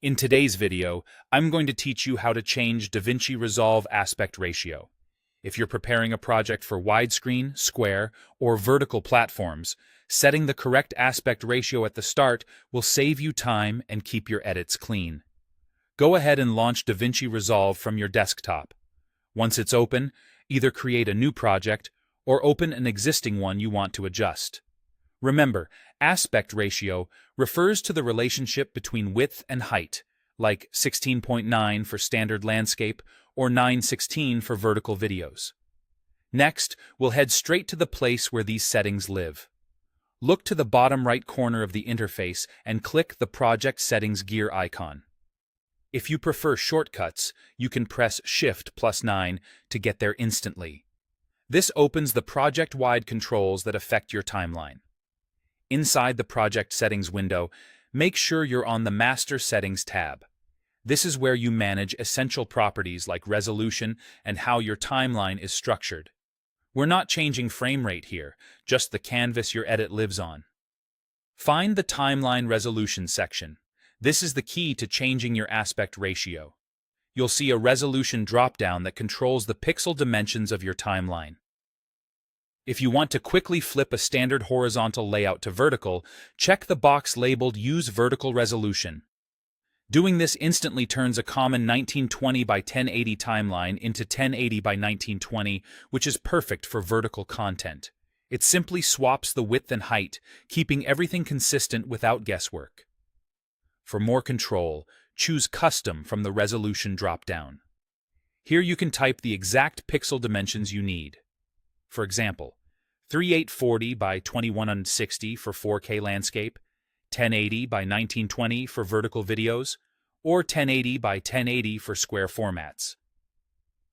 In today's video, I'm going to teach you how to change Davinci Resolve Aspect Ratio. If you're preparing a project for widescreen, square, or vertical platforms, setting the correct aspect ratio at the start will save you time and keep your edits clean. Go ahead and launch Davinci Resolve from your desktop. Once it's open, either create a new project or open an existing one you want to adjust. Remember, aspect ratio refers to the relationship between width and height, like 16.9 for standard landscape or 9:16 for vertical videos. Next, we'll head straight to the place where these settings live. Look to the bottom right corner of the interface and click the Project Settings gear icon. If you prefer shortcuts, you can press Shift+9 to get there instantly. This opens the project-wide controls that affect your timeline. Inside the Project Settings window, make sure you're on the Master Settings tab. This is where you manage essential properties like resolution and how your timeline is structured. We're not changing frame rate here, just the canvas your edit lives on. Find the Timeline Resolution section. This is the key to changing your aspect ratio. You'll see a resolution drop-down that controls the pixel dimensions of your timeline. If you want to quickly flip a standard horizontal layout to vertical, check the box labeled Use Vertical Resolution. Doing this instantly turns a common 1920 by 1080 timeline into 1080 by 1920, which is perfect for vertical content. It simply swaps the width and height, keeping everything consistent without guesswork. For more control, choose Custom from the Resolution drop-down. Here you can type the exact pixel dimensions you need. For example, 3840 by 2160 for 4K landscape, 1080 by 1920 for vertical videos, or 1080 by 1080 for square formats.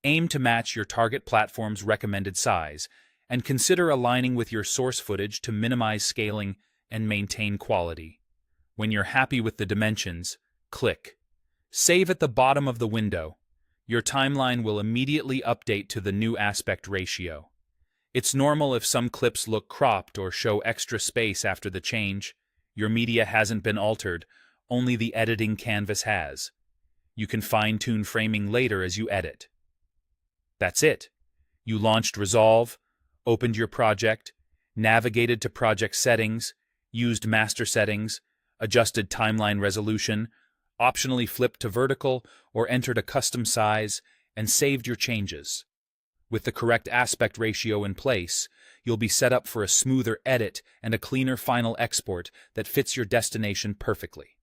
Aim to match your target platform's recommended size, and consider aligning with your source footage to minimize scaling and maintain quality. When you're happy with the dimensions, click Save at the bottom of the window. Your timeline will immediately update to the new aspect ratio. It's normal if some clips look cropped or show extra space after the change. Your media hasn't been altered, only the editing canvas has. You can fine-tune framing later as you edit. That's it. You launched Resolve, opened your project, navigated to Project Settings, used Master Settings, adjusted timeline resolution, optionally flipped to vertical or entered a custom size, and saved your changes. With the correct aspect ratio in place, you'll be set up for a smoother edit and a cleaner final export that fits your destination perfectly.